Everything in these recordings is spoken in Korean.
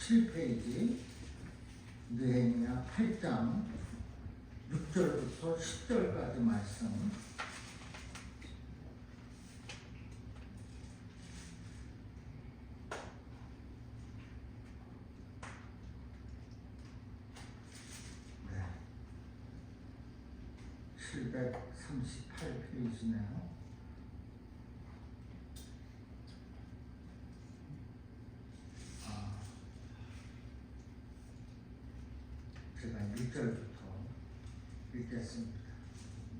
7페이지 느헤미야 8장 6절부터 10절까지 말씀. 네. 738페이지네요. 제가 1절부터 읽겠습니다.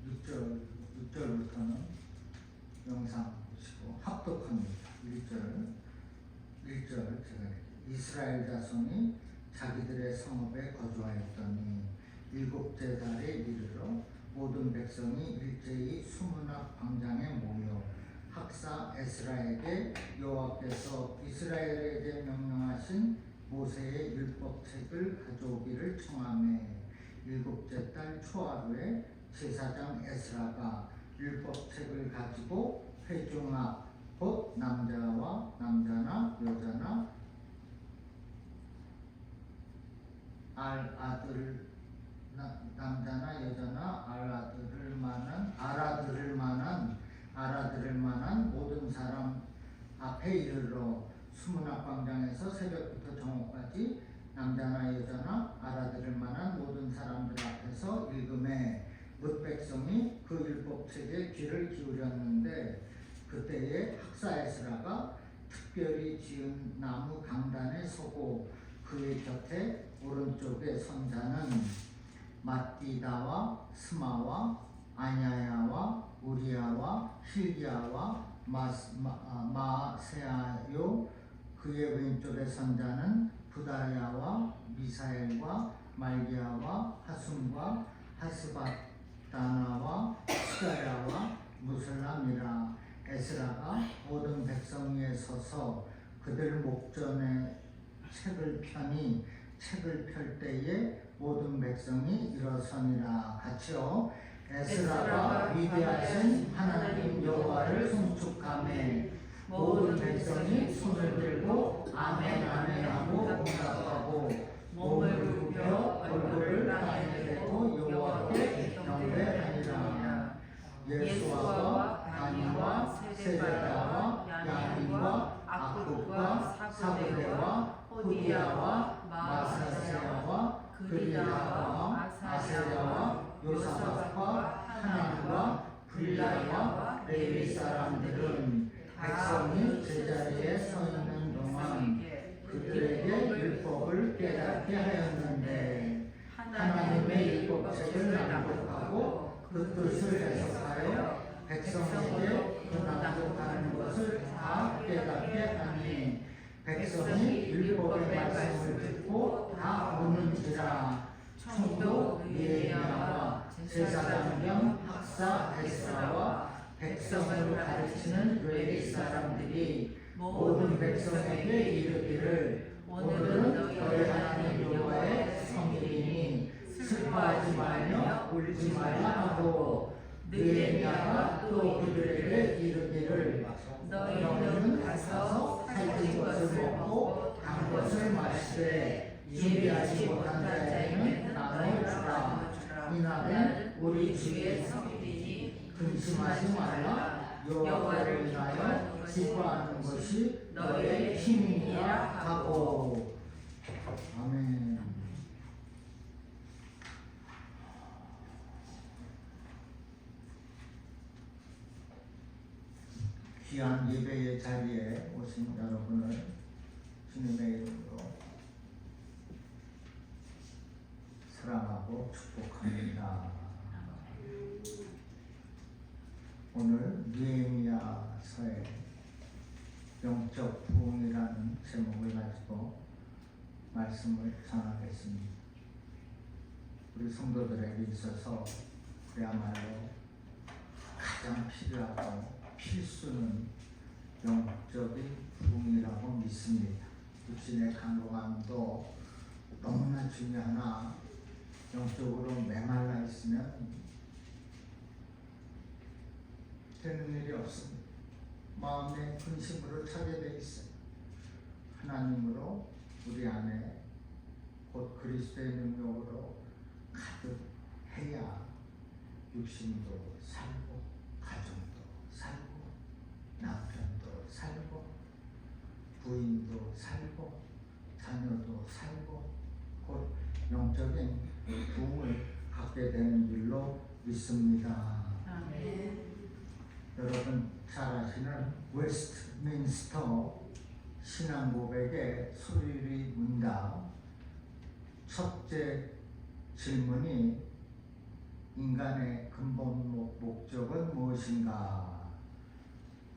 6절부터는 영상 보시고 합독합니다. 1절 제가 이스라엘 자손이 자기들의 성읍에 거주하였더니 일곱째 달에 이르러 모든 백성이 일제히 수문학 광장에 모여 학사 에스라에게 여호와께서 이스라엘에게 명령하신 모세의 율법책을 가져오기를 청하매 일곱째 달 초하루에 제사장 에스라가 율법책을 가지고 회중 앞 곧 남자나 여자나 남자나 여자나 알아들을 만한 모든 사람 앞에 이르러 수문학 광장에서 새벽부터 정오까지 남자나 여자나 알아들을 만한 모든 사람들 앞에서 읽음에 뭇 백성이 그 율법책에 귀를 기울였는데 그때에 학사 에스라가 특별히 지은 나무 강단에 서고 그의 곁에 오른쪽에 선 자는 마띠다와 스마와 아냐야와 우리야와 힐기야와 마세아요. 그의 왼쪽에 선 자는 부다야와 미사엘과 말기야와 하숨과 하스바다나와 스가야와 무슬람이라. 에스라가 모든 백성 위에 서서 그들 목전에 책을 펴니 책을 펼 때에 모든 백성이 일어서니라. 같이요. 에스라가 위대하신 하나님 여호와를 송축하매 모든 백성이 손을 들고 아멘 아멘 하고 응답하고 몸을 굽혀 얼굴을 땅에 대고 여호와께 경배하니라. 예수아와 바니와 세레다와 야민과 아굽과 사브대와 호디야와 마사세야와 그리다와 아세야와 요사박과 하나님과 블라야와 레위 사람들은 백성이 제자리에 서 있는 동안 그들에게 율법을 깨닫게 하였는데 하나님의 율법책을 낭독하고 그 뜻을 해석하여 백성에게 그 낭독하는 것을 다 깨닫게 하니 백성이 율법의 말씀을 듣고 다 오는지라. 총독 느헤미야와 제사장 겸 학사 에스라와 백성을 가르치는 레위 사람들이 모든 백성에게 이르기를 오늘은 너희 하나님 여호와의 성일이니 슬퍼하지 말며 울지 말라 하고 느헤미야가 또 그들에게 이르기를 너희는 가서 살찐 것을 먹고 단 것을 마시되 준비하지 못한 자에게는 나눠주라. 이날은 우리 주의 성일이니 근심하지 말라. 여호와를 위하여 기뻐하는 것이 너의 힘이니라 하고. 아멘. 귀한 예배의 자리에 오신 여러분을 주님의 이름으로 사랑하고 축복합니다. 오늘 느헤미야서의 영적 부흥이라는 제목을 가지고 말씀을 전하겠습니다. 우리 성도들에게 있어서 그야말로 가장 필요하고 필수는 영적인 부흥이라고 믿습니다. 육신의 강건함도 너무나 중요하나 영적으로 메말라 있으면 되는 일이 없습니다. 마음의 근심으로 차게 돼 있어요. 하나님으로 우리 안에 그리스도의 능력으로 가득해야 육신도 살고 가정도 살고 남편도 살고 부인도 살고 자녀도 살고 곧 영적인 부흥을 갖게 되는 줄로 믿습니다. 아멘. 여러분 잘 아시는 웨스트민스터 신앙 고백의 소리의 문답 첫째 질문이 인간의 근본 목적은 무엇인가?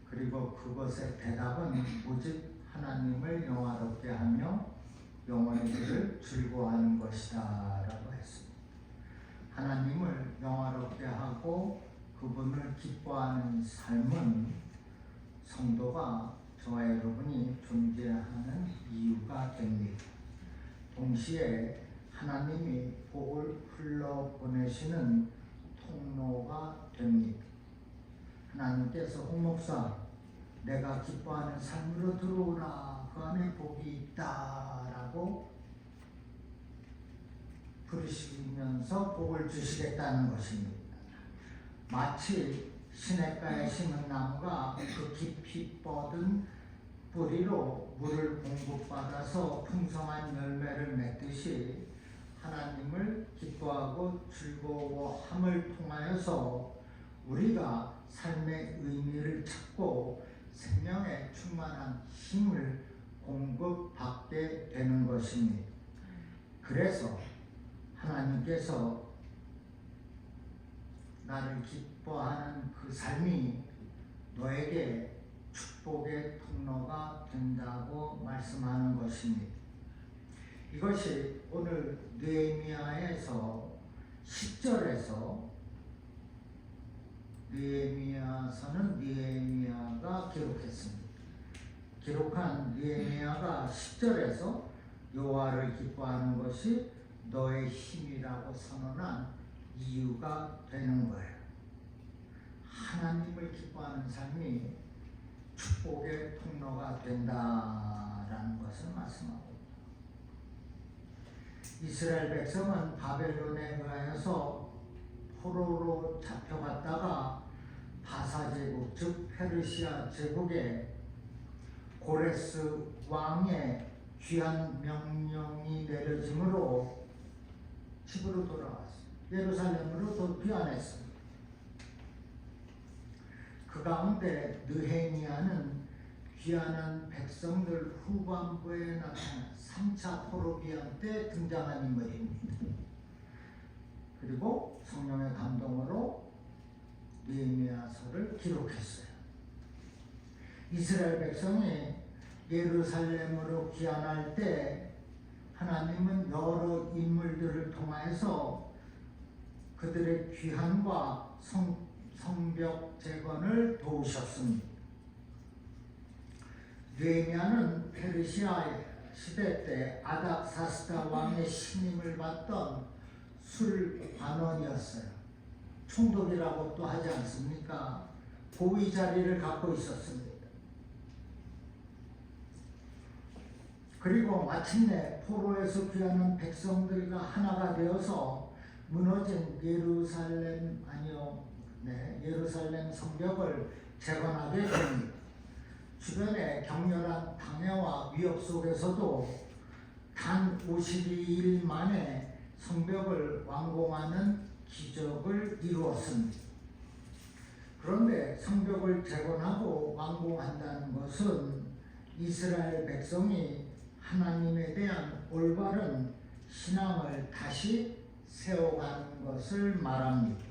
그리고 그것의 대답은 오직 하나님을 영화롭게 하며 영원의 길을 즐거워하는 것이다 라고 했습니다. 하나님을 영화롭게 하고 그분을 기뻐하는 삶은 성도가 저와 여러분이 존재하는 이유가 됩니다. 동시에 하나님이 복을 흘러보내시는 통로가 됩니다. 하나님께서 홍 목사, 내가 기뻐하는 삶으로 들어오라, 그 안에 복이 있다 라고 부르시면서 복을 주시겠다는 것입니다. 마치 시냇가에 심은 나무가 그 깊이 뻗은 뿌리로 물을 공급받아서 풍성한 열매를 맺듯이 하나님을 기뻐하고 즐거워함을 통하여서 우리가 삶의 의미를 찾고 생명에 충만한 힘을 공급받게 되는 것입니다. 그래서 하나님께서 나를 기뻐하는 그 삶이 너에게 축복의 통로가 된다고 말씀하는 것입니다. 이것이 오늘 느헤미야에서 10절에서 느헤미야서는 느헤미야가 기록했습니다. 기록한 느헤미야가 10절에서 여호와를 기뻐하는 것이 너의 힘이라고 선언한 이유가 되는 거예요. 하나님을 기뻐하는 삶이 축복의 통로가 된다라는 것을 말씀하고 이스라엘 백성은 바벨론에 의하여서 포로로 잡혀갔다가 바사 제국 즉 페르시아 제국에 고레스 왕의 귀한 명령이 내려짐으로 집으로 돌아왔어요. 예루살렘으로 귀환했습니다. 그 가운데 느헤미야는 귀환한 백성들 후반부에 나타난 3차 포로기한 때 등장한 인물입니다. 그리고 성령의 감동으로 느헤미야서를 기록했어요. 이스라엘 백성이 예루살렘으로 귀환할 때 하나님은 여러 인물들을 통하여서 그들의 귀환과 성벽 재건을 도우셨습니다. 느헤미야는 페르시아 시대 때 아닥사스다 왕의 신임을 받던 술관원이었어요. 총독이라고 또 하지 않습니까? 고위 자리를 갖고 있었습니다. 그리고 마침내 포로에서 귀환한 백성들과 하나가 되어서 무너진 예루살렘 성벽을 재건하게 됩니다. 주변의 격렬한 방해와 위협 속에서도 단 52일 만에 성벽을 완공하는 기적을 이루었습니다. 그런데 성벽을 재건하고 완공한다는 것은 이스라엘 백성이 하나님에 대한 올바른 신앙을 다시 세워가는 것을 말합니다.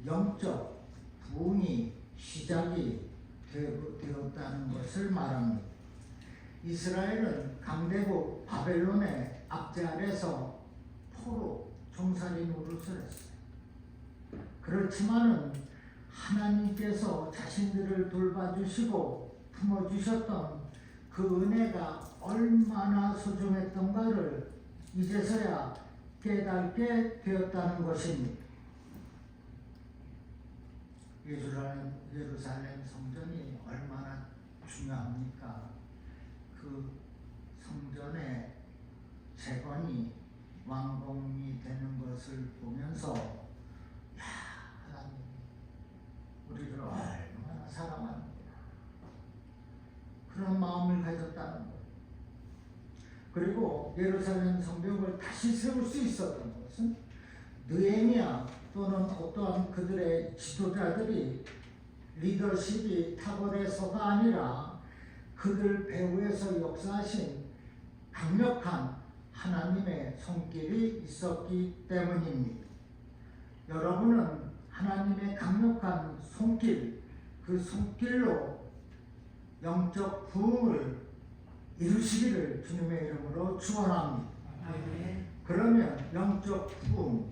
영적 부흥이 시작이 되었다는 것을 말합니다. 이스라엘은 강대국 바벨론의 압제 아래서 포로 종살이 노릇을 했어요. 그렇지만은 하나님께서 자신들을 돌봐주시고 품어주셨던 그 은혜가 얼마나 소중했던가를 이제서야 깨닫게 되었다는 것입니다. 예루살렘 성전이 얼마나 중요합니까? 그 성전의 재건이 완공이 되는 것을 보면서 야, 하나님 우리를 얼마나 사랑하는구나 그런 마음을 가졌다는 거예요. 그리고 예루살렘 성벽을 다시 세울 수 있었던 것은 느헤미야 또는 어떠한 그들의 지도자들이 리더십이 탁월해서가 아니라 그들 배후에서 역사하신 강력한 하나님의 손길이 있었기 때문입니다. 여러분은 하나님의 강력한 손길, 그 손길로 영적 부흥을 이루시기를 주님의 이름으로 축원합니다. 그러면 영적 부흥,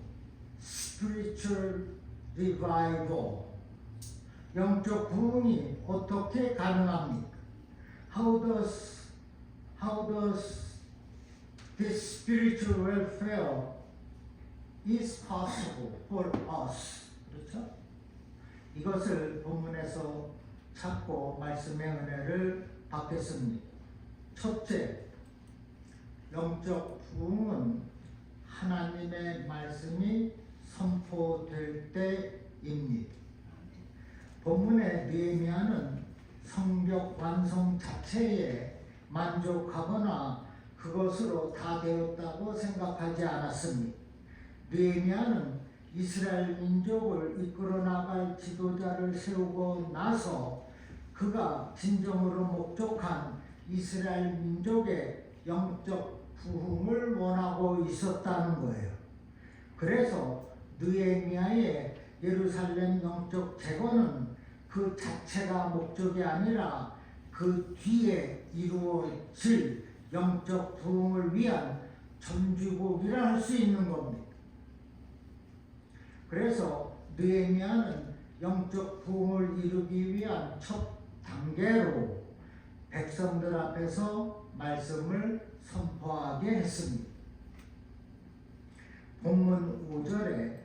spiritual revival, 영적 부흥이 어떻게 가능합니까? How does this spiritual welfare is possible for us? 그렇죠? 이것을 본문에서 찾고 말씀의 은혜를 받겠습니다. 첫째, 영적 부흥은 하나님의 말씀이 선포될 때입니다. 본문의 느헤미야는 성벽 완성 자체에 만족하거나 그것으로 다 되었다고 생각하지 않았습니다. 느헤미야는 이스라엘 민족을 이끌어 나갈 지도자를 세우고 나서 그가 진정으로 목적한 이스라엘 민족의 영적 부흥을 원하고 있었다는 거예요. 그래서 느헤미야의 예루살렘 영적 재건은 그 자체가 목적이 아니라 그 뒤에 이루어질 영적 부흥을 위한 전주곡이라 할 수 있는 겁니다. 그래서 느헤미야는 영적 부흥을 이루기 위한 첫 단계로 백성들 앞에서 말씀을 선포하게 했습니다. 본문 5절에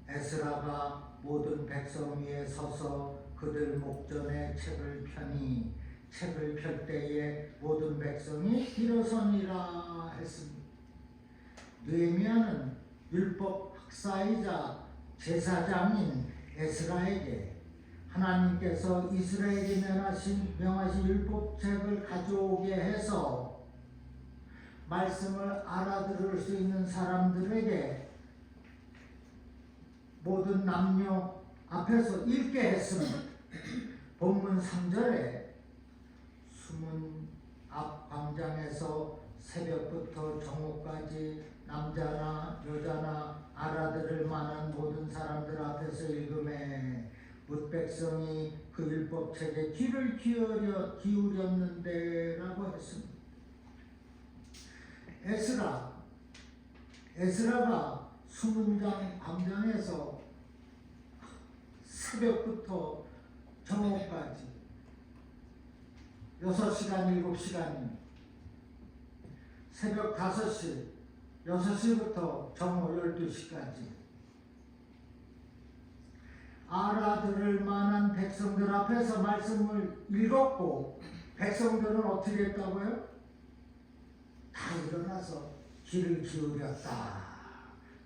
에스라가 모든 백성 위에 서서 그들 목전에 책을 펴니 책을 펼 때에 모든 백성이 일어서니라 했습니다. 느헤미야는 율법 학사이자 제사장인 에스라에게 하나님께서 이스라엘이 명하신 율법책을 가져오게 해서 말씀을 알아들을 수 있는 사람들에게 모든 남녀 앞에서 읽게 했습니다. 본문 3절에 수문 앞 광장에서 새벽부터 정오까지 남자나 여자나 알아들을 만한 모든 사람들 앞에서 읽음에 뭇 백성이 그 율법책에 귀를 기울였는데 라고 했습니다. 에스라가 수문장 광장에서 새벽부터 정오까지 6시간, 7시간입니다. 새벽 5시, 6시부터 정오 12시까지 알아들을 만한 백성들 앞에서 말씀을 읽었고 백성들은 어떻게 했다고요? 다 일어나서 귀를 기울였다.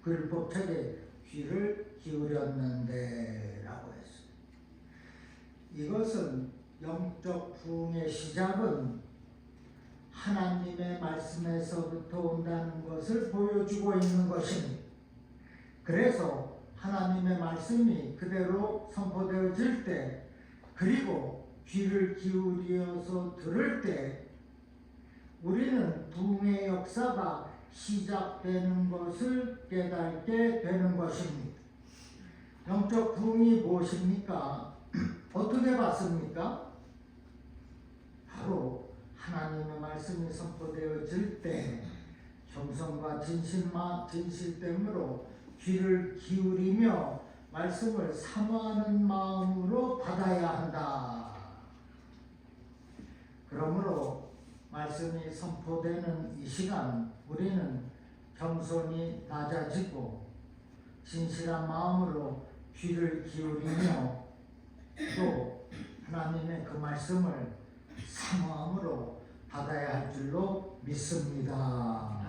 그 율법책에 귀를 기울였는데 라고 했어요. 이것은 영적 부흥의 시작은 하나님의 말씀에서부터 온다는 것을 보여주고 있는 것입니다. 그래서 하나님의 말씀이 그대로 선포되어질 때 그리고 귀를 기울여서 들을 때 우리는 부흥의 역사가 시작되는 것을 깨닫게 되는 것입니다. 영적 부흥이 무엇입니까? 어떻게 봤습니까? 바로 하나님의 말씀이 선포되어질 때 겸손과 진실됨으로 귀를 기울이며 말씀을 사모하는 마음으로 받아야 한다. 그러므로 말씀이 선포되는 이 시간 우리는 겸손히 낮아지고 진실한 마음으로 귀를 기울이며 또 하나님의 그 말씀을 사모함으로 받아야 할 줄로 믿습니다.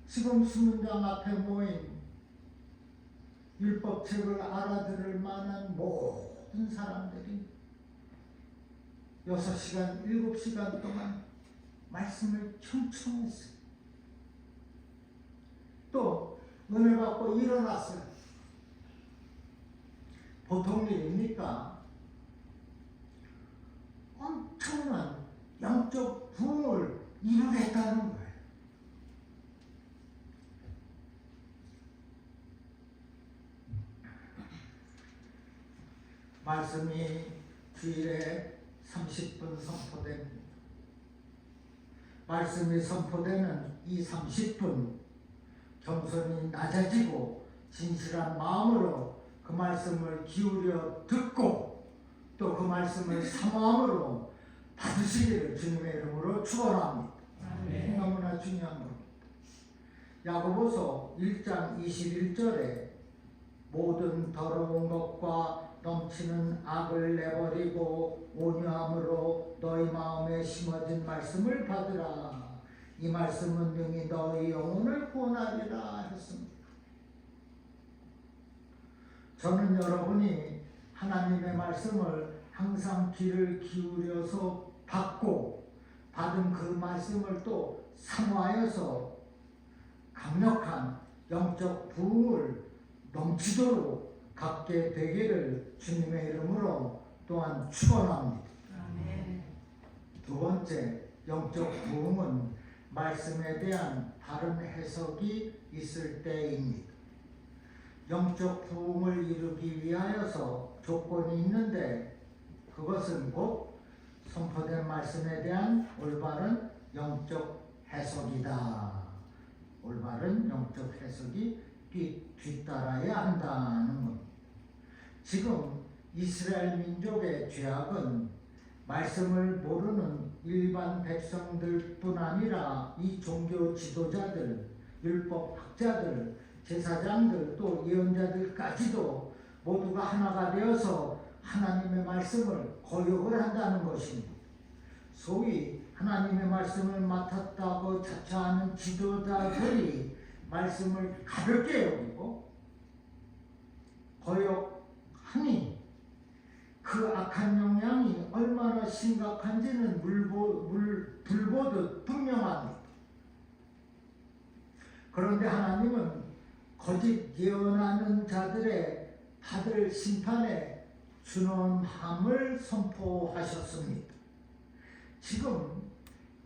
지금 수문장 앞에 모인 율법책을 알아들을 만한 모든 사람들이 6시간, 7시간 동안 말씀을 청청했어요. 또 은혜 받고 일어났어요. 보통 일입니까? 엄청난 영적 부흥을 이루겠다는 거예요. 말씀이 주일에 30분 선포됩니다. 말씀이 선포되는 이 30분 겸손히 낮아지고 진실한 마음으로 그 말씀을 기울여 듣고 또 그 말씀을 사모함으로 받으시기를 주님의 이름으로 축원합니다. 너무나 중요한 겁니다. 야고보서 1장 21절에 모든 더러운 것과 넘치는 악을 내버리고 온유함으로 너희 마음에 심어진 말씀을 받으라. 이 말씀은 능히 너희 영혼을 구원하리라 했습니다. 저는 여러분이 하나님의 말씀을 항상 귀를 기울여서 받고 받은 그 말씀을 또 사모하여서 강력한 영적 부흥을 넘치도록 갖게 되기를 주님의 이름으로 또한 축원합니다. 두 번째, 영적 부흥은 말씀에 대한 다른 해석이 있을 때입니다. 영적 부흥을 이루기 위하여서 조건이 있는데 그것은 곧 선포된 말씀에 대한 올바른 영적 해석이다. 올바른 영적 해석이 뒤따라야 한다는 것. 지금 이스라엘 민족의 죄악은 말씀을 모르는 일반 백성들뿐 아니라 이 종교 지도자들, 율법학자들, 제사장들 또 예언자들까지도 모두가 하나가 되어서 하나님의 말씀을 거역을 한다는 것입니다. 소위 하나님의 말씀을 맡았다고 자처하는 지도자들이 말씀을 가볍게 여기고 거역하니 그 악한 영향이 얼마나 심각한지는 불보듯 분명합니다. 그런데 하나님은 거짓 예언하는 자들의 받을 심판에 준엄함을 선포하셨습니다. 지금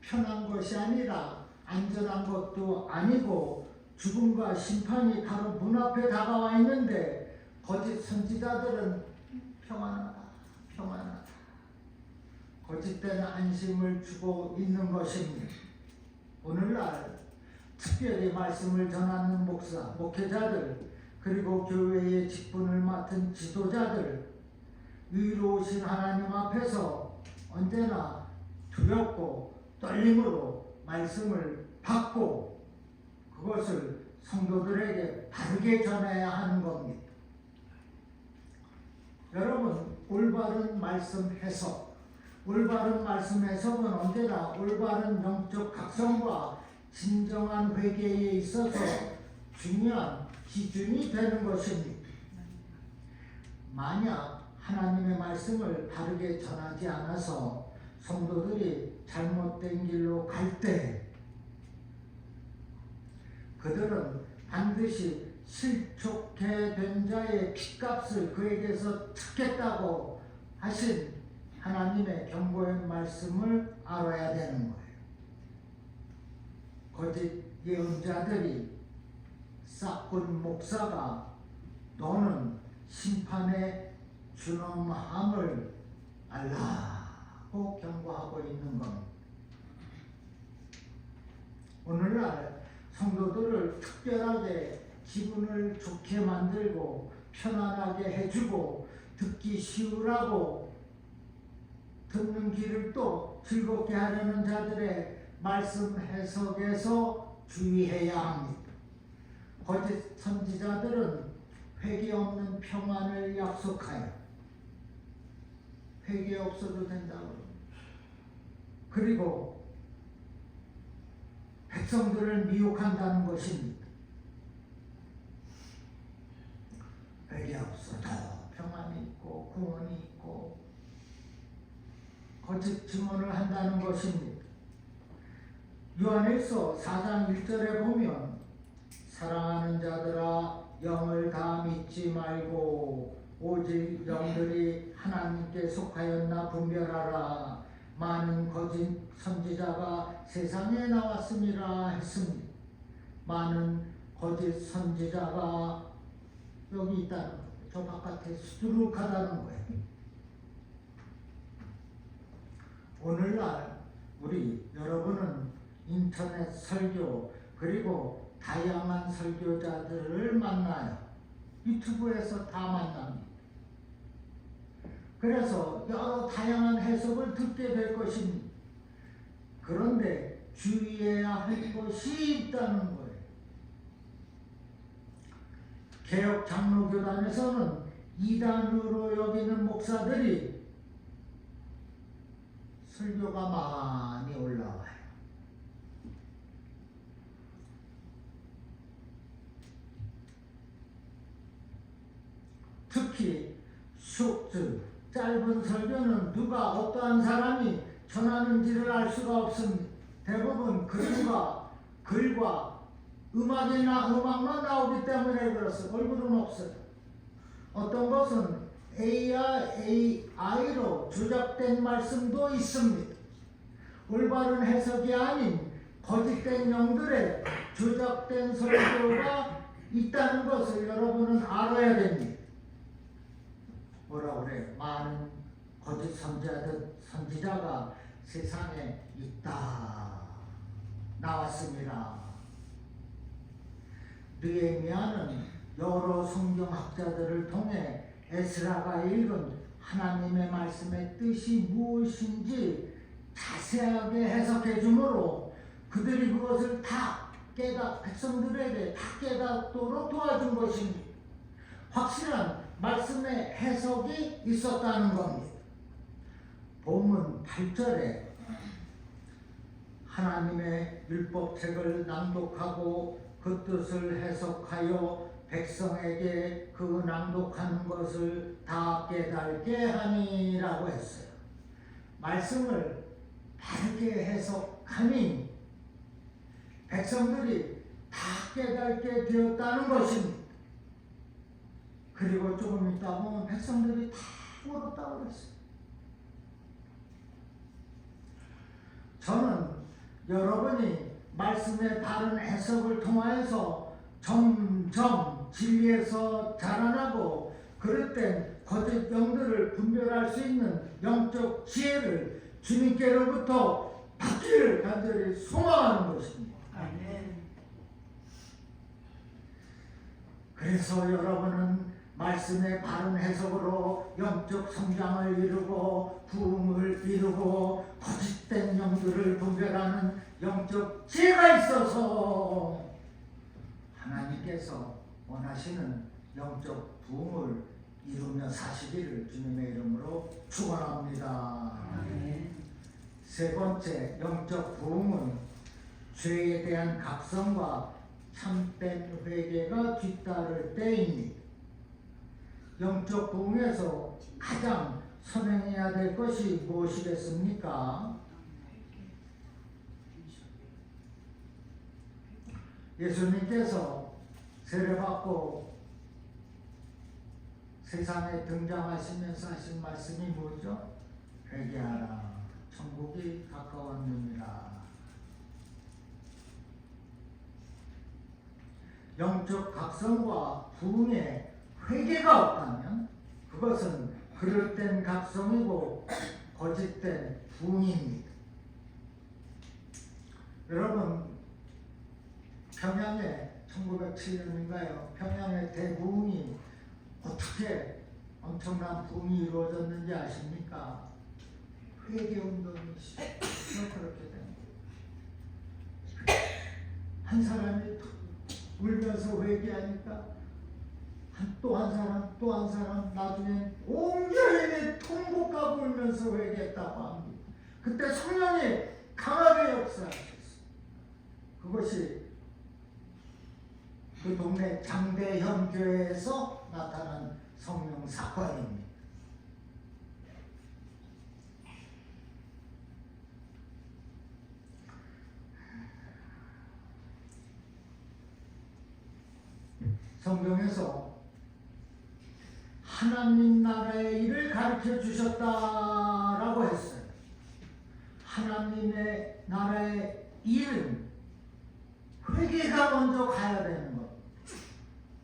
편한 것이 아니라 안전한 것도 아니고 죽음과 심판이 바로 문 앞에 다가와 있는데 거짓 선지자들은 평안하다, 평안하다. 거짓된 안심을 주고 있는 것입니다. 오늘날 특별히 말씀을 전하는 목사, 목회자들, 그리고 교회의 직분을 맡은 지도자들, 위로우신 하나님 앞에서 언제나 두렵고 떨림으로 말씀을 받고 그것을 성도들에게 바르게 전해야 하는 겁니다. 여러분, 올바른 말씀 해석, 올바른 말씀 해석은 언제나 올바른 영적 각성과 진정한 회개에 있어서 중요한 기준이 되는 것입니다. 만약 하나님의 말씀을 바르게 전하지 않아서 성도들이 잘못된 길로 갈 때 그들은 반드시 실족해 된 자의 핏값을 그에게서 찾겠다고 하신 하나님의 경고의 말씀을 알아야 되는 거예요. 거짓 예언자들이 싹군 목사가 너는 심판의 준엄함을 알라고 경고하고 있는 겁니다. 오늘날 성도들을 특별하게 기분을 좋게 만들고 편안하게 해주고 듣기 쉬우라고 듣는 길을 또 즐겁게 하려는 자들의 말씀 해석에서 주의해야 합니다. 거짓 선지자들은 회개 없는 평안을 약속하여 회개 없어도 된다고 그리고 백성들을 미혹한다는 것입니다. 회개없어도 평안이 있고 구원이 있고 거짓 증언을 한다는 것입니다. 요한일서 4장 1절에 보면 사랑하는 자들아 영을 다 믿지 말고 오직 영들이 하나님께 속하였나 분별하라. 많은 거짓 선지자가 세상에 나왔음이라 했습니다. 많은 거짓 선지자가 여기 있다는 거예요. 저 바깥에 수두룩하다는 거예요. 오늘날 우리 여러분은 인터넷 설교 그리고 다양한 설교자들을 만나요. 유튜브에서 다 만납니다. 그래서 여러 다양한 해석을 듣게 될 것입니다. 그런데 주의해야 할 것이 있다는 거예요. 개혁 장로교단에서는 이단으로 여기는 목사들이 설교가 많이 올라와요. 특히 숏즈 짧은 설교는 누가 어떠한 사람이 전하는지를 알 수가 없습니다. 대부분 글과 음악만 나오기 때문에 그렇습니다. 얼굴은 없어요. 어떤 것은 AI로 조작된 말씀도 있습니다. 올바른 해석이 아닌 거짓된 영들의 조작된 설교가 있다는 것을 여러분은 알아야 됩니다. 뭐라 그래? 많은 거짓 선지자가 세상에 있다. 나왔습니다. 느헤미야는 여러 성경학자들을 통해 에스라가 읽은 하나님의 말씀의 뜻이 무엇인지 자세하게 해석해 주므로 그들이 그것을 백성들에게 다 깨닫도록 도와준 것입니다. 확실한 말씀의 해석이 있었다는 겁니다. 본문 8절에 하나님의 율법책을 낭독하고 그 뜻을 해석하여 백성에게 그 낭독하는 것을 다 깨닫게 하니라고 했어요. 말씀을 바르게 해석하니 백성들이 다 깨닫게 되었다는 것입니다. 그리고 조금 있다 보면 백성들이 다 울었다고 그랬어요. 저는 여러분이 말씀의 바른 해석을 통하여서 점점 진리에서 자라나고 그럴 땐 거짓 영들을 분별할 수 있는 영적 지혜를 주님께로부터 받기를 간절히 소망하는 것입니다. 아멘. 그래서 여러분은 말씀의 바른 해석으로 영적 성장을 이루고 부흥을 이루고 거짓된 영들을 분별하는 영적 지혜가 있어서 하나님께서 원하시는 영적 부흥을 이루며 사시기를 주님의 이름으로 축원합니다. 세 번째 영적 부흥은 죄에 대한 각성과 참된 회개가 뒤따를 때입니다. 영적 부흥에서 가장 선행해야 될 것이 무엇이겠습니까? 예수님께서 세례받고 세상에 등장하시면서 하신 말씀이 뭐죠? 회개하라. 천국이 가까웠느니라. 영적 각성과 부흥에 회개가 없다면 그것은 그릇된 각성이고 거짓된 부흥입니다. 여러분 평양에 1907년인가요? 평양의 대부흥이 어떻게 엄청난 부흥이 이루어졌는지 아십니까? 회개운동이 그렇게 된 거예요. 한 사람이 울면서 회개하니까 또 한 사람 나중에 온 여인이 통곡하고 울면서 회개했다고 합니다. 그때 성령이 강하게 역사하셨어요. 그 그것이 그 동네 장대현 교회에서 나타난 성령 사건입니다. 성경에서 하나님 나라의 일을 가르쳐 주셨다라고 했어요. 하나님의 나라의 일은 회개가 먼저 가야 되는 것.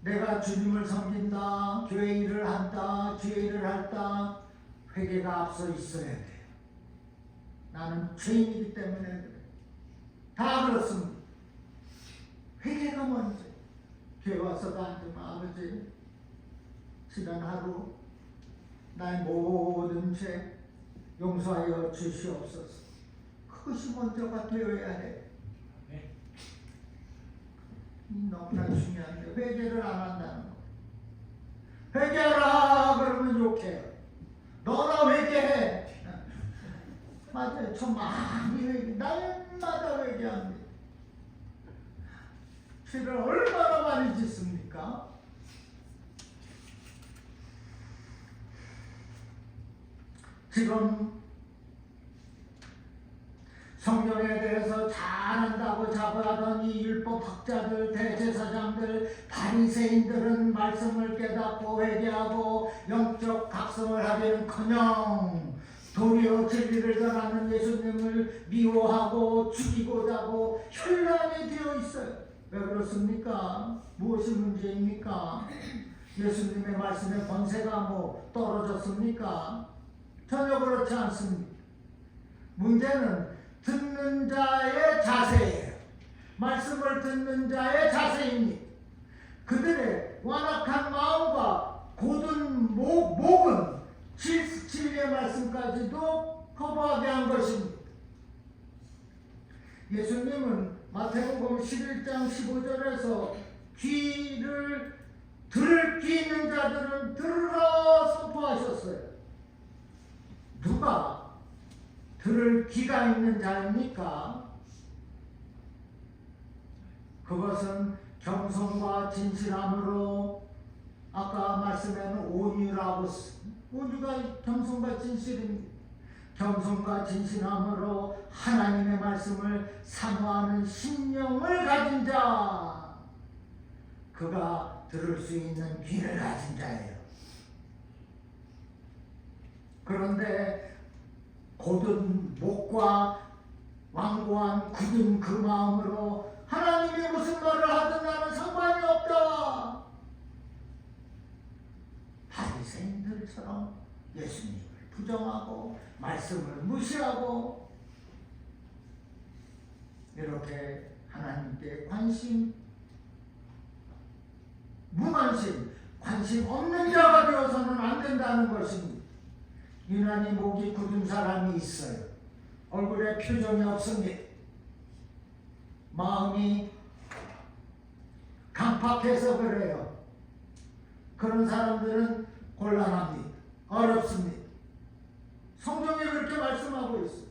내가 주님을 섬긴다, 교회 일을 한다, 주의 일을 한다, 회개가 앞서 있어야 돼요. 나는 죄인이기 때문에 그래. 다 그렇습니다. 회개가 먼저. 교회 와서도 앉으면 아버지 지난 하루 나의 모든 죄 용서하여 주시옵소서. 그것이 먼저가 되어야 해. 너무나 중요한데 회개를 안 한다는 거. 회개하라 그러면 욕해요. 너나 회개해. 맞아요. 저 많이 회개, 날마다 회개합니다. 죄를 얼마나 많이 짓습니까? 지금 성경에 대해서 잘한다고 자부하던 이 율법학자들, 대제사장들, 바리새인들은 말씀을 깨닫고 회개하고 영적 각성을 하기는커녕 도리어 진리를 전하는 예수님을 미워하고 죽이고자 하고 혈란이 되어 있어요. 왜 그렇습니까? 무엇이 문제입니까? 예수님의 말씀의 권세가 뭐 떨어졌습니까? 전혀 그렇지 않습니다. 문제는 듣는 자의 자세예요. 말씀을 듣는 자의 자세입니다. 그들의 완악한 마음과 곧은 목은 진리의 말씀까지도 거부하게 한 것입니다. 예수님은 마태복음 11장 15절에서 귀를 들을 귀 있는 자들은 들으라 선포하셨어요. 누가 들을 귀가 있는 자입니까? 그것은 겸손과 진실함으로 아까 말씀에는 온유라고 온유가 겸손과 진실입니다. 겸손과 진실함으로 하나님의 말씀을 사모하는 심령을 가진 자, 그가 들을 수 있는 귀를 가진 자예요. 그런데 곧은 목과 완고한 굳은 그 마음으로 하나님이 무슨 말을 하든 나는 상관이 없다, 바리새인들처럼 예수님을 부정하고 말씀을 무시하고 이렇게 하나님께 무관심, 관심 없는 자가 되어서는 안 된다는 것입니다. 유난히 목이 굳은 사람이 있어요. 얼굴에 표정이 없습니다. 마음이 강팍해서 그래요. 그런 사람들은 곤란합니다. 어렵습니다. 성경이 그렇게 말씀하고 있어요.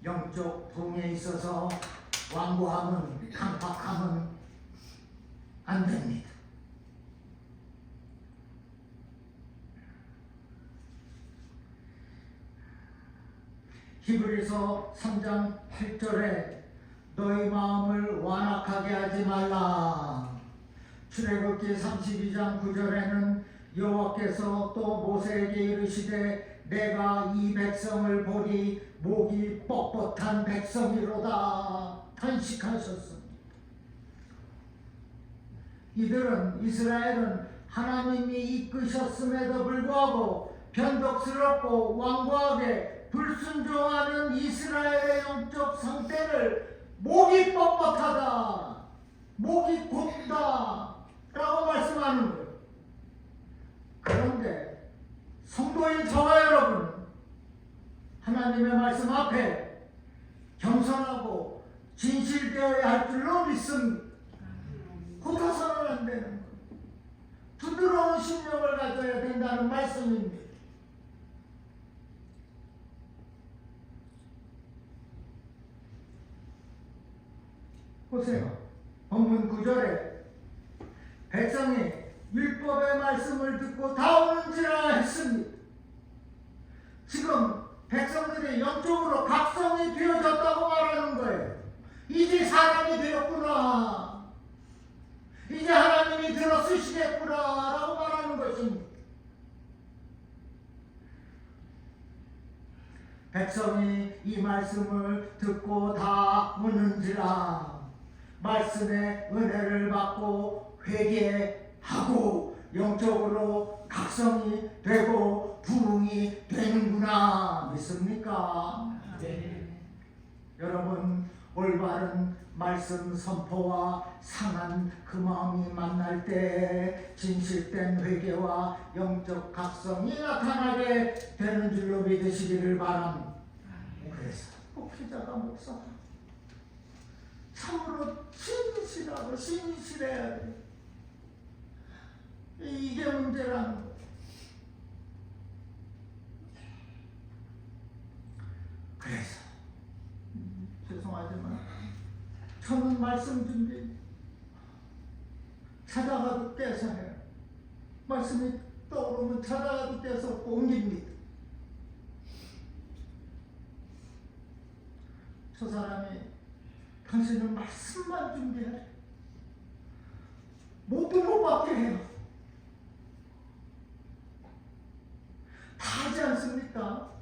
영적 부흥에 있어서 완고함은, 강팍함은 안 됩니다. 히브리서 3장 8절에 너희 마음을 완악하게 하지 말라. 출애굽기 32장 9절에는 여호와께서 또 모세에게 이르시되 내가 이 백성을 보리 목이 뻣뻣한 백성이로다 탄식하셨습니다. 이스라엘은 하나님이 이끄셨음에도 불구하고 변덕스럽고 완고하게 불순종하는 이스라엘의 영적 상태를 목이 뻣뻣하다, 목이 곧다 라고 말씀하는 거예요. 그런데 성도인 저와 여러분, 하나님의 말씀 앞에 겸손하고 진실되어야 할 줄로 믿습니다. 곧아서는 안 되는 거예요. 부드러운 심령을 가져야 된다는 말씀입니다. 보세요. 본문 9절에 백성이 율법의 말씀을 듣고 다 오는지라 했습니다. 지금 백성들이 영적으로 각성이 되어졌다고 말하는 거예요. 이제 사람이 되었구나. 이제 하나님이 들어 쓰시겠구나 라고 말하는 것입니다. 백성이 이 말씀을 듣고 다 오는지라 말씀의 은혜를 받고 회개하고 영적으로 각성이 되고 부흥이 되는구나 믿습니까? 네. 여러분 올바른 말씀 선포와 상한 그 마음이 만날 때 진실된 회개와 영적 각성이 나타나게 되는 줄로 믿으시기를 바랍니다. 그래서 목회자가 목사 참으로 진실하고 신실해야 돼. 이게 문제라는 거예요. 그래서 죄송하지만 저는 말씀 준비 찾아가도 떼서 해요. 말씀이 떠오르면 찾아가도 떼서 옮깁니다. 저 사람이 당신은 말씀만 준비해. 모두 못 받게 해요. 다 하지 않습니까?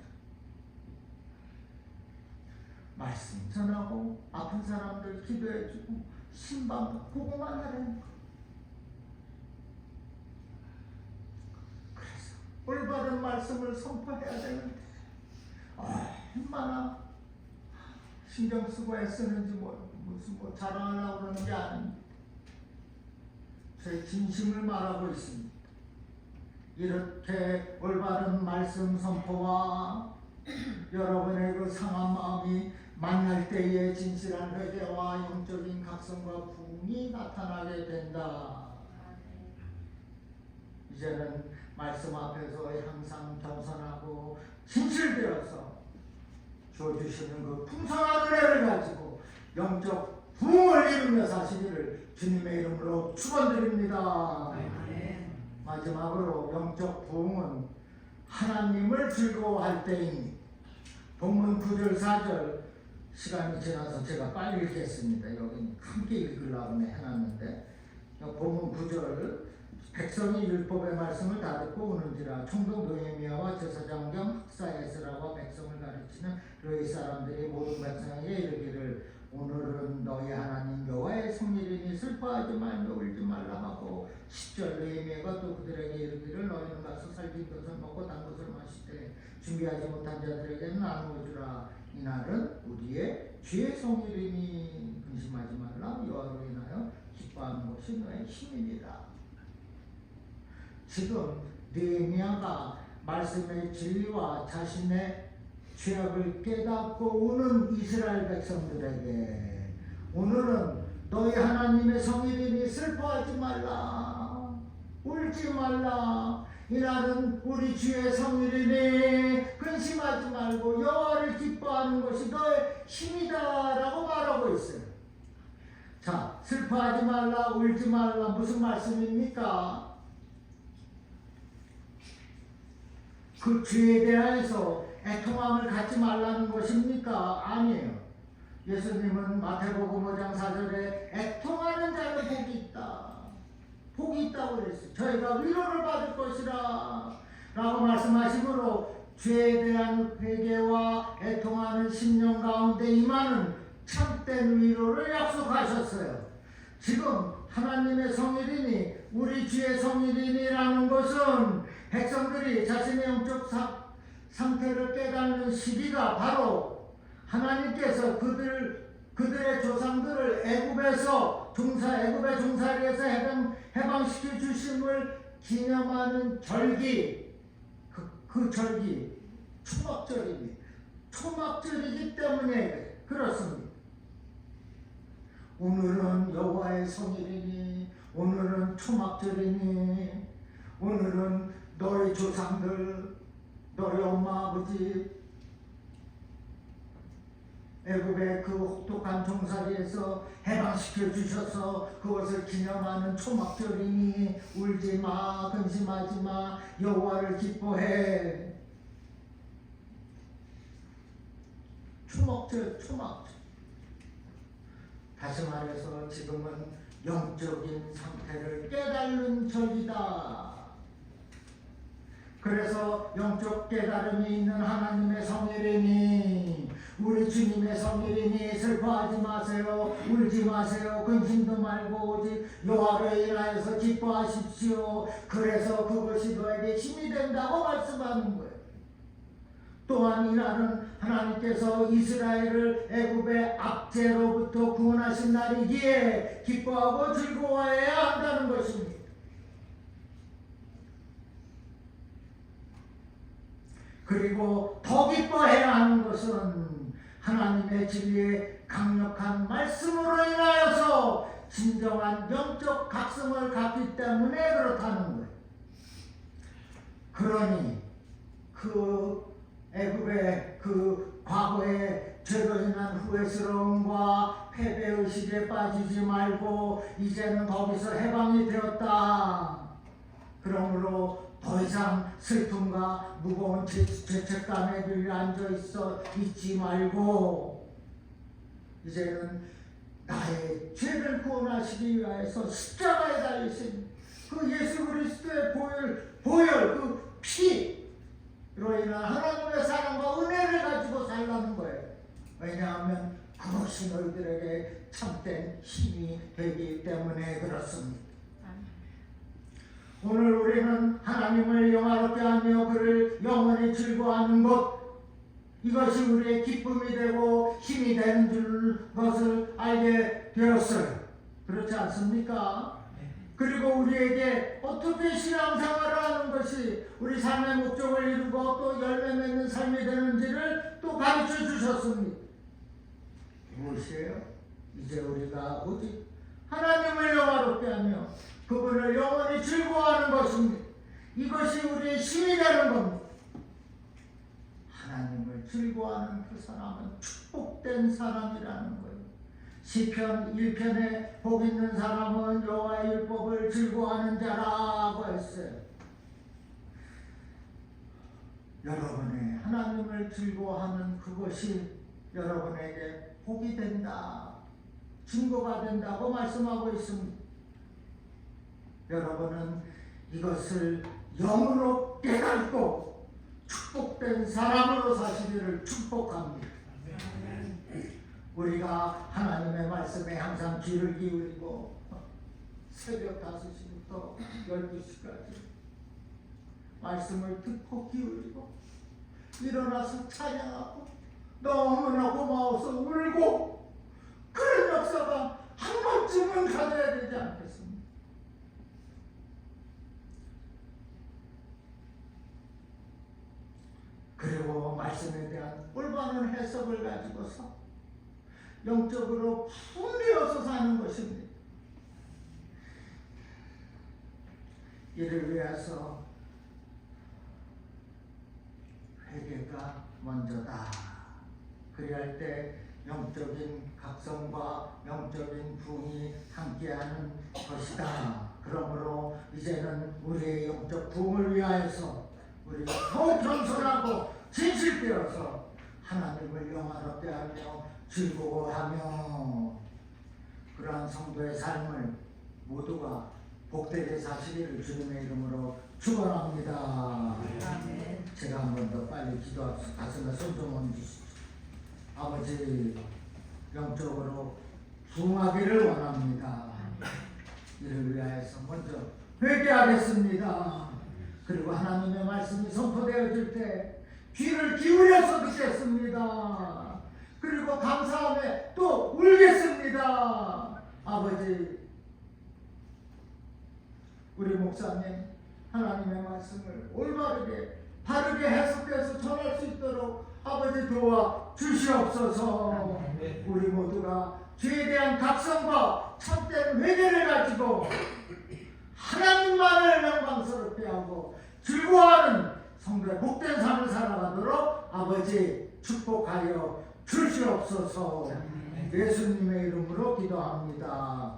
말씀 전하고 아픈 사람들 기도해주고 신방 그거만 하라는 거. 그래서 올바른 말씀을 선포해야 되는데 얼마나 신경 쓰고 애쓰는지 무슨 자랑하려고 그러는 게 아닙니다. 제 진심을 말하고 있습니다. 이렇게 올바른 말씀 선포와 여러분의 그 상한 마음이 만날 때에 진실한 회개와 영적인 각성과 부흥이 나타나게 된다. 이제는 말씀 앞에서 항상 겸손하고 진실되어서 주어주시는 그 풍성한 은혜를 가지고 영적 부흥을 이루며 사시기를 주님의 이름으로 축원드립니다. 마지막으로 영적 부흥은 하나님을 즐거워할 때입니다. 본문 9절 4절 시간이 지나서 제가 빨리 읽겠습니다. 여기 함께 읽으려고 해놨는데 본문 9절 백성이 율법의 말씀을 다 듣고 오는지라 총독 느헤미야와 제사장 겸 학사 에스라와 백성을 가르치는 너희 사람들이 모든 백성에게 이르기를 오늘은 너희 하나님 여호와의 성일이니 슬퍼하지 말며 울지 말라 하고 10절 느헤미야가 또 그들에게 이르기를 너희는 가서 살린 것을 먹고 단 것을 마시되 준비하지 못한 자들에게는 나누어 주라. 이날은 우리의 주의 성일이니 근심하지 말라. 여호와로 인하여 기뻐하는 것이 너의 힘이니라. 지금 느헤미야가 말씀의 진리와 자신의 죄악을 깨닫고 오는 이스라엘 백성들에게 오늘은 너희 하나님의 성일이니 슬퍼하지 말라, 울지 말라. 이날은 우리 주의 성일이니 근심하지 말고 여호와를 기뻐하는 것이 너의 힘이다 라고 말하고 있어요. 자, 슬퍼하지 말라, 울지 말라 무슨 말씀입니까? 그 죄에 대해서 애통함을 갖지 말라는 것입니까? 아니에요. 예수님은 마태복음 5장 4절에 애통하는 자는 복이 있다. 복이 있다고 그랬어요. 저희가 위로를 받을 것이라 라고 말씀하시므로 죄에 대한 회개와 애통하는 심령 가운데 임하는 참된 위로를 약속하셨어요. 지금 하나님의 성일이니 우리 주의 성일이니라는 것은 백성들이 자신의 영적 상태를 깨닫는 시기가 바로 하나님께서 그들의 조상들을 애굽의 종살이에서 해방시켜 주심을 기념하는 절기, 그 절기 초막절입니다. 초막절이기 때문에 그렇습니다. 오늘은 여호와의 성일이니, 오늘은 초막절이니, 오늘은 너희 조상들, 너희 엄마 아버지 애굽의 그 혹독한 종살이에서 해방시켜 주셔서 그것을 기념하는 초막절이니 울지 마, 근심하지 마, 여호와를 기뻐해. 초막절. 다시 말해서 지금은 영적인 상태를 깨달는 절이다. 그래서 영적 깨달음이 있는 하나님의 성일이니 우리 주님의 성일이니 슬퍼하지 마세요. 울지 마세요. 근심도 말고 오직 여호와를 인하여서 기뻐하십시오. 그래서 그것이 너에게 힘이 된다고 말씀하는 거예요. 또한 이날은 하나님께서 이스라엘을 애굽의 압제로부터 구원하신 날이기에 기뻐하고 즐거워해야 한다는 것입니다. 그리고 더 기뻐해야 하는 것은 하나님의 진리의 강력한 말씀으로 인하여서 진정한 영적 각성을 갖기 때문에 그렇다는 거예요. 그러니 그 애굽의 그 과거의 죄로 인한 후회스러움과 패배의식에 빠지지 말고 이제는 거기서 해방이 되었다. 그러므로 더 이상 슬픔과 무거운 죄책감에 앉아 있지 말고 이제는 나의 죄를 구원하시기 위해서 십자가에 달리신 그 예수 그리스도의 보혈 그 피로 인한 하나님의 사랑과 은혜를 가지고 살라는 거예요. 왜냐하면 그것이 너희들에게 참된 힘이 되기 때문에 그렇습니다. 오늘 우리는 하나님을 영화롭게 하며 그를 영원히 즐거워하는 것, 이것이 우리의 기쁨이 되고 힘이 되는 것을 알게 되었어요. 그렇지 않습니까? 그리고 우리에게 어떻게 신앙생활을 하는 것이 우리 삶의 목적을 이루고 또 열매 맺는 삶이 되는지를 또 가르쳐 주셨습니다. 무엇이에요? 이제 우리가 오직 하나님을 영화롭게 하며 그분을 영원히 즐거워하는 것입니다. 이것이 우리의 힘이 되는 겁니다. 하나님을 즐거워하는 그 사람은 축복된 사람이라는 거예요. 시편 1편에 복 있는 사람은 여호와의 율법을 즐거워하는 자라고 했어요. 여러분의 하나님을 즐거워하는 그것이 여러분에게 복이 된다, 증거가 된다고 말씀하고 있습니다. 여러분은 이것을 영으로 깨닫고 축복된 사람으로 사시기를 축복합니다. 우리가 하나님의 말씀에 항상 귀를 기울이고 새벽 5시부터 12시까지 말씀을 듣고 기울이고 일어나서 찬양하고 너무나 고마워서 울고 그런 역사가 한 번쯤은 가져야 되지 않겠습니까? 그리고 말씀에 대한 올바른 해석을 가지고서 영적으로 품되어서 사는 것입니다. 이를 위해서 회개가 먼저다. 그리할 때 영적인 각성과 영적인 부흥이 함께하는 것이다. 그러므로 이제는 우리의 영적 부흥을 위하여서 우리가 더욱 겸손하고 진실되어서 하나님을 영화롭게 하며 즐거워하며 그러한 성도의 삶을 모두가 복되게 사시기를 주님의 이름으로 축원합니다. 아멘. 제가 한 번 더 빨리 기도합시다. 가슴에 손 좀 얹으시죠. 아버지, 영적으로 부흥하기를 원합니다. 이를 위하여서 먼저 회개하겠습니다. 그리고 하나님의 말씀이 선포되어질 때 귀를 기울여서 듣겠습니다. 그리고 감사함에 또 울겠습니다. 아버지, 우리 목사님 하나님의 말씀을 올바르게 바르게 해석해서 전할 수 있도록 아버지 도와 주시옵소서. 우리 모두가 죄에 대한 각성과 참된 회개를 가지고 하나님만을 영광스럽게 하고 즐거워하는 성도의 복된 삶을 살아가도록 아버지 축복하여 주시옵소서. 예수님의 이름으로 기도합니다.